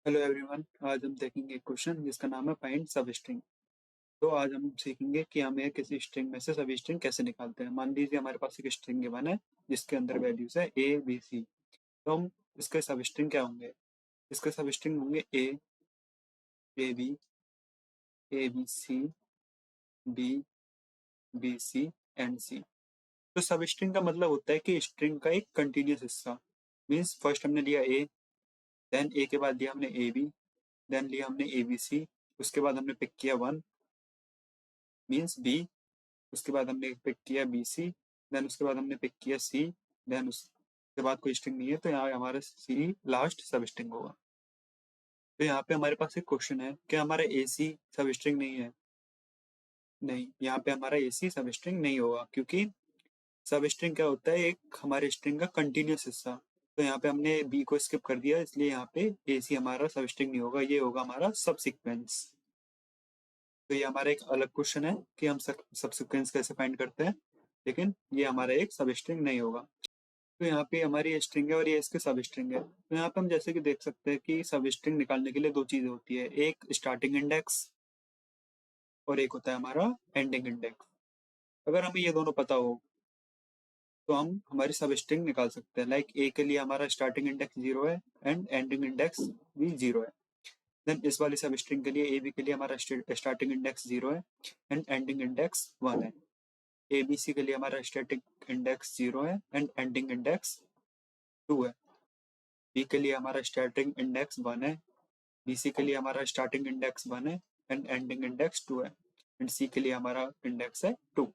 Hello everyone. आज हम देखेंगे एक क्वेश्चन जिसका नाम है फाइंड सब स्ट्रिंग। तो आज हम सीखेंगे कि हमें किसी स्ट्रिंग में से सब स्ट्रिंग कैसे निकालते हैं। मान लीजिए हमारे पास एक स्ट्रिंग गिवन है जिसके अंदर वैल्यूज है ए बी सी। तो हम इसके सब स्ट्रिंग क्या होंगे? इसके सब स्ट्रिंग होंगे A B C D B C and C. तो सब स्ट्रिंग का मतलब होता है कि स्ट्रिंग का एक कंटिन्यूस हिस्सा। मीन्स फर्स्ट हमने लिया ए, देन ए के बाद लिया हमने ए बी, देन लिया हमने ए बी सी, उसके बाद हमने पिक किया वन मीन्स बी, उसके बाद हमने पिक किया बी सी, देन उसके बाद हमने पिक किया सी, देन उसके बाद कोई स्ट्रिंग नहीं है तो यहाँ हमारा सी लास्ट सब स्ट्रिंग होगा। तो यहाँ पे हमारे पास एक क्वेश्चन है कि हमारा ए सी सब स्ट्रिंग नहीं है। नहीं, यहाँ पे हमारा ए सी सब स्ट्रिंग नहीं होगा क्योंकि सब स्ट्रिंग क्या होता है, एक हमारे स्ट्रिंग का कंटिन्यूस हिस्सा। तो यहाँ पे हमने बी को स्किप कर दिया, इसलिए यहाँ पे ए सी हमारा सब स्ट्रिंग नहीं होगा, ये होगा हमारा सब सीक्वेंस। तो ये हमारा एक अलग क्वेश्चन है कि हम सब सीक्वेंस कैसे फाइंड करते हैं, लेकिन ये हमारा एक सब स्ट्रिंग नहीं होगा। तो यहाँ पे हमारी स्ट्रिंग है और ये इसके सब स्ट्रिंग है। तो यहाँ पे हम जैसे कि देख सकते हैं कि सब स्ट्रिंग निकालने के लिए दो चीजें होती है, एक स्टार्टिंग इंडेक्स और एक होता है हमारा एंडिंग इंडेक्स। अगर हमें ये दोनों पता हो तो हम हमारी सब स्ट्रिंग निकाल सकते हैं। लाइक ए के लिए हमारा स्टार्टिंग इंडेक्स 0 है एंड एंडिंग इंडेक्स भी 0 है। देन इस वाली सब स्ट्रिंग के लिए ए बी के लिए हमारा स्टार्टिंग इंडेक्स 0 है एंड एंडिंग इंडेक्स 1 है। ए बी सी के लिए हमारा स्टार्टिंग इंडेक्स 0 है एंड एंडिंग इंडेक्स 2 है। बी के लिए हमारा स्टार्टिंग इंडेक्स 1 है, बी सी के लिए हमारा स्टार्टिंग इंडेक्स 1 है एंड एंडिंग इंडेक्स 2 है, एंड सी के लिए हमारा इंडेक्स है 2।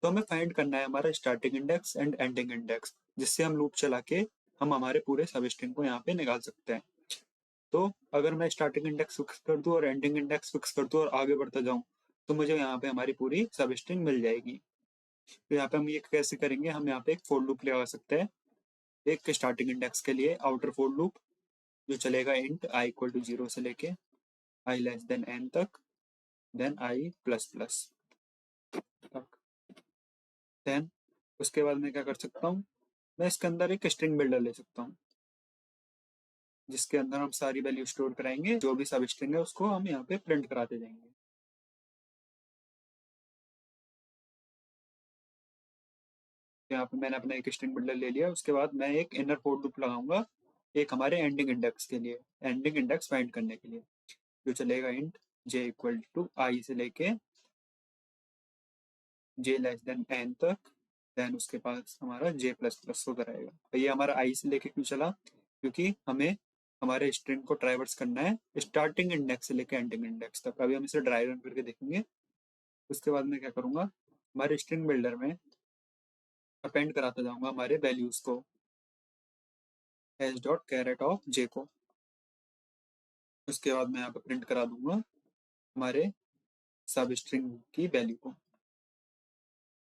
तो हमें फाइंड करना है हमारा starting index and ending index, जिससे हम लूप चला के हम हमारे पूरे सब स्ट्रिंग को यहाँ पे निकाल सकते हैं। तो अगर मैं स्टार्टिंग इंडेक्स फिक्स कर दूं और एंडिंग इंडेक्स फिक्स कर दूं और आगे बढ़ता जाऊं तो मुझे यहाँ पे हमारी पूरी सब स्ट्रिंग मिल जाएगी। तो यहाँ पे हम ये कैसे करेंगे, हम यहाँ पे एक फोर लूप लगा सकते हैं। एक स्टार्टिंग इंडेक्स के लिए आउटर फोर लूप जो चलेगा इंट आई इक्वल टू 0 से लेके आई लेस देन एन तक, देन आई प्लस प्लस तक। देन उसके बाद मैं क्या कर सकता हूँ, मैं इसके अंदर एक स्ट्रिंग बिल्डर ले सकता हूँ जिसके अंदर हम सारी वैल्यू स्टोर कराएंगे, जो भी सब स्ट्रिंग है उसको हम यहाँ पे प्रिंट कराते जाएंगे। यहाँ पे मैंने अपना एक स्ट्रिंग बिल्डर ले लिया, उसके बाद मैं एक इनर फोर लूप लगाऊंगा एक हमारे एंडिंग इंडेक्स के लिए, एंडिंग इंडेक्स फाइंड करने के लिए, जो चलेगा इंट जे इक्वल टू आई से लेके जे लेस देन एन तक, देन उसके पास हमारा जे प्लस प्लस होता रहेगा। तो ये हमारा आई से लेके क्यों चला, क्योंकि हमें हमारे स्ट्रिंग को ट्राइवर्स करना है स्टार्टिंग इंडेक्स से लेके एंडिंग इंडेक्स तक। अभी हम इसे ड्राई रन करके देखेंगे। उसके बाद मैं क्या करूंगा, हमारे स्ट्रिंग बिल्डर में अपेंड कराता जाऊंगा हमारे वैल्यूज को, एस डॉट कैरेट ऑफ जे को। उसके बाद मैं यहाँ पे प्रिंट करा दूंगा हमारे सब स्ट्रिंग की वैल्यू को।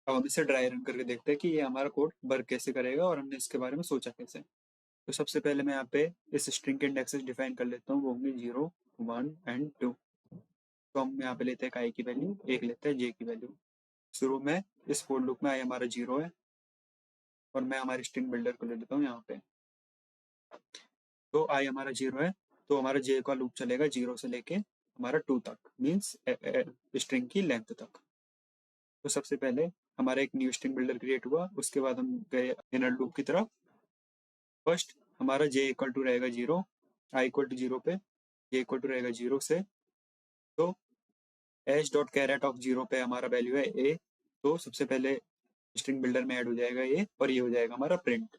अब हम इसे ड्राई रन करके देखते हैं कि ये हमारा कोड वर्क कैसे करेगा और हमने इसके बारे में सोचा कैसे। तो सबसे पहले मैं यहाँ पे इस स्ट्रिंग के इंडेक्सेस डिफाइन कर लेता हूँ, वो होंगे 0 1 एंड 2। तो हम यहाँ पे लेते हैं आई की वैल्यू, एक लेते हैं जे की वैल्यू। शुरू में इस फोर लूप में आई हमारा 0 है और मैं हमारे स्ट्रिंग बिल्डर को ले लेता हूँ यहाँ पे। तो आई हमारा 0 है तो हमारा जे का लूप चलेगा 0 से लेके हमारा 2 तक, मीन्स स्ट्रिंग की लेंथ तक। तो सबसे पहले हमारा एक न्यू स्ट्रिंग बिल्डर क्रिएट हुआ, उसके बाद हम गए इनर लूप की तरफ। फर्स्ट हमारा जे इक्वल टू रहेगा 0, आई इक्वल टू 0 पे जे इक्वल टू रहेगा 0 से। तो एच डॉट कैरेट ऑफ 0 पे हमारा वैल्यू है ए, तो सबसे पहले स्ट्रिंग बिल्डर में ऐड हो जाएगा ये और ये हो जाएगा हमारा प्रिंट।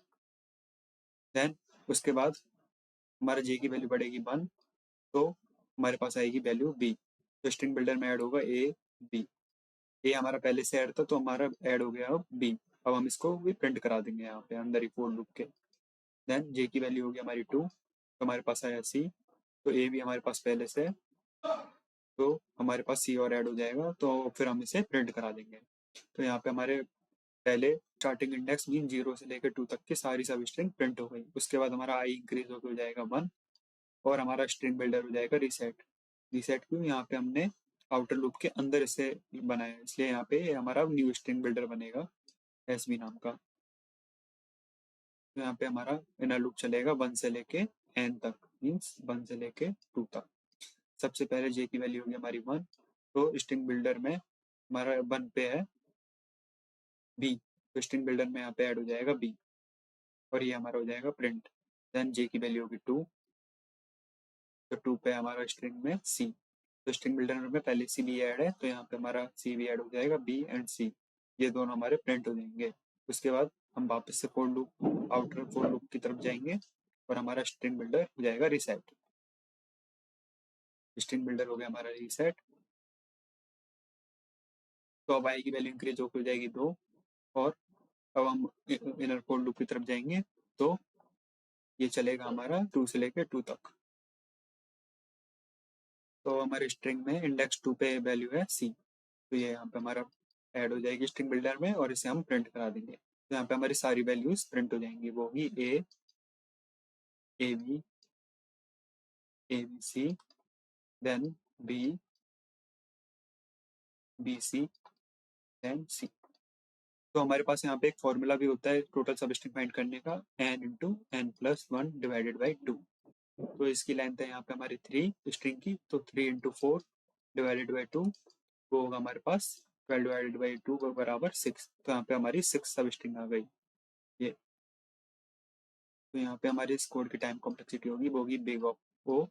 देन उसके बाद हमारा जे की वैल्यू बढ़ेगी 1, तो हमारे पास आएगी वैल्यू बी। तो स्ट्रिंग बिल्डर में ऐड होगा ए बी। ए हमारा पहले से ऐड था तो हमारा ऐड हो गया अब बी। अब हम इसको भी प्रिंट करा देंगे यहाँ पे अंदर ही फोर लूप के। देन जे की वैल्यू होगी हमारी 2, तो हमारे पास आया सी, तो ए भी हमारे पास पहले से है तो हमारे पास सी और ऐड हो जाएगा, तो फिर हम इसे प्रिंट करा देंगे। तो यहाँ पे हमारे पहले स्टार्टिंग इंडेक्स मीन 0 से लेकर 2 तक की सारी सब स्ट्रिंग प्रिंट हो गई। उसके बाद हमारा आई इंक्रीज होकर हो जाएगा 1 और हमारा स्ट्रिंग बिल्डर हो जाएगा रीसेट। रीसेट क्यों, यहाँ पे हमने आउटर लूप के अंदर इसे बनाया इसलिए यहाँ पे हमारा न्यू स्ट्रिंग बिल्डर बनेगा एस बी नाम का। तो यहाँ पे हमारा इनर लूप चलेगा 1 से लेके एन तक। मीन्स 1 से लेके 2 तक। सबसे पहले जे की वैल्यू होगी हमारी 1, तो स्ट्रिंग बिल्डर में हमारा 1 पे है बी, तो स्ट्रिंग बिल्डर में यहाँ पे ऐड हो जाएगा बी और ये हमारा हो जाएगा प्रिंट। देन जे की वैल्यू होगी 2, तो 2 पे हमारा स्ट्रिंग में सी, तो स्ट्रिंग बिल्डर में पहले सी भी ऐड है, तो यहाँ पे हमारा सी भी ऐड हो जाएगा, बी एंड सी ये दोनों हमारे प्रिंट हो जाएंगे। उसके बाद हम वापस से for loop, outer for loop की तरफ जाएंगे और हमारा स्ट्रिंग बिल्डर हो जाएगा रीसेट। स्ट्रिंग बिल्डर हो गया हमारा रीसेट, तो अब आई की वैल्यू इंक्रीज हो जाएगी 2, और अब हम इनर फॉर लूप की तरफ जाएंगे, तो ये चलेगा हमारा 2 से लेके 2 तक। तो हमारे स्ट्रिंग में इंडेक्स 2 पे वैल्यू है सी, तो ये यहाँ पे हमारा ऐड हो जाएगी स्ट्रिंग बिल्डर में और इसे हम प्रिंट करा देंगे। तो यहाँ पे हमारी सारी वैल्यूज प्रिंट हो जाएंगी, वो होगी A, A B, A B C, then B, B C, then C. तो हमारे पास यहाँ पे एक फॉर्मूला भी होता है टोटल सब स्ट्रिंग फाइंड करने का, n into n plus 1 divided by 2। तो इसकी लेंथ है यहाँ पे हमारी 3 स्ट्रिंग की, तो 3 इंटू 4 डिवाइडेड बाई 2, वो होगा हमारे पास 12 डिवाइडेड बाई 2 बराबर 6। तो यहाँ पे हमारी 6 सब स्ट्रिंग आ गई ये। तो यहाँ पे हमारे इस कोड की टाइम कॉम्प्लेक्सिटी होगी, वो होगी big of O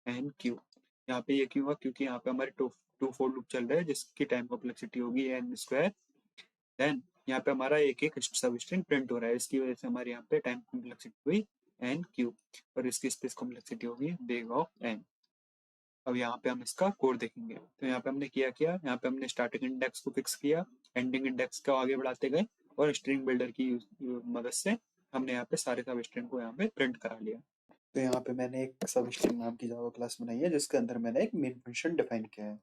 n cube. यहाँ पे ये क्यों हुआ, क्योंकि यहाँ पे हमारे टू फोर लूप चल रहा है जिसकी टाइम कॉम्प्लेक्सिटी होगी एन स्क्वायर। देन यहाँ पे हमारा एक एक सब स्ट्रिंग प्रिंट हो रहा है, इसकी वजह से हमारे यहाँ पे टाइम कॉम्प्लेक्सिटी हुई एन क्यू, और इसकी स्पेस कॉम्प्लेक्सिटी होगी बिग ऑफ एन। अब यहाँ पे हम इसका कोड देखेंगे, तो यहाँ पे हमने किया यहाँ पे हमने स्टार्टिंग इंडेक्स को फिक्स किया, एंडिंग इंडेक्स को आगे बढ़ाते गए, और स्ट्रिंग बिल्डर की मदद से हमने यहाँ पे सारे सब स्ट्रिंग को यहाँ पे प्रिंट करा लिया। तो यहाँ पे मैंने एक सब स्ट्रिंग नाम की जावा क्लास बनाई है जिसके अंदर मैंने एक मेन फंक्शन डिफाइन किया है।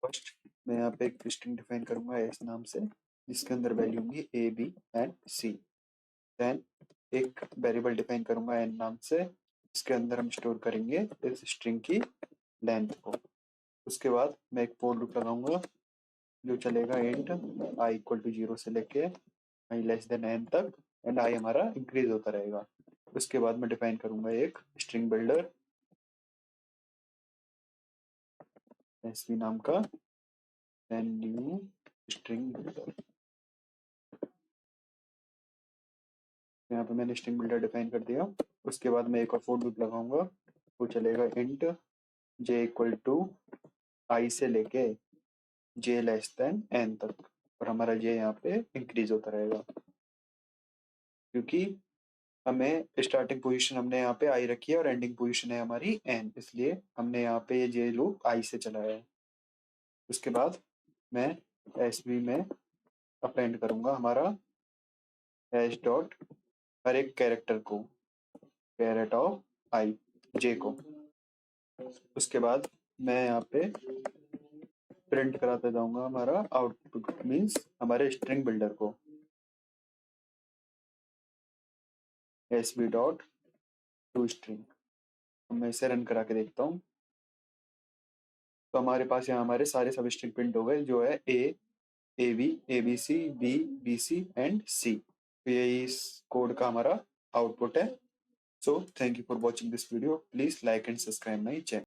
फर्स्ट मैं यहाँ पे एक स्ट्रिंग डिफाइन करूंगा इस नाम से, जिसके अंदर वैल्यू होंगी A B and C. Then एक वेरिएबल डिफाइन करूंगा एन नाम से, जिसके अंदर हम स्टोर करेंगे इस स्ट्रिंग की लेंथ को। उसके बाद मैं एक फॉर लूप लगाऊंगा जो चलेगा इंट आई इक्वल टू 0 से लेके आई लेस देन एन तक, एंड आई हमारा इंक्रीज होता रहेगा। उसके बाद मैं डिफाइन करूंगा एक स्ट्रिंग बिल्डर एसवी नाम का, एंड न्यू स्ट्रिंग बिल्डर। यहाँ पे मैंने स्ट्रिंग बिल्डर डिफाइन कर दिया। उसके बाद मैं एक और फॉर लूप लगाऊंगा, वो चलेगा इंट जे इक्वल टू आई से लेके जे लेस देन एन तक, और हमारा जे यहाँ पे इंक्रीज होता रहेगा, क्योंकि हमें स्टार्टिंग पोजीशन हमने यहाँ पे आई रखी है और एंडिंग पोजीशन है हमारी एन, इसलिए हमने यहाँ पे ये जे लूप आई से चलाया है। उसके बाद मैं एस बी में अपेंड करूंगा हमारा हैश डॉट हर एक कैरेक्टर को, कैरेट ऑफ आई जे को। उसके बाद मैं यहाँ पे प्रिंट कराते जाऊंगा हमारा आउटपुट, मीन्स हमारे स्ट्रिंग बिल्डर को, S B dot to string. मैं इसे रन करा के देखता हूँ, तो हमारे पास यहाँ हमारे सारे सब स्ट्रिंग प्रिंट हो गए, जो है A B, A B C, B C and C. तो यही इस कोड का हमारा आउटपुट है। So thank you for watching this video, please like and subscribe my channel.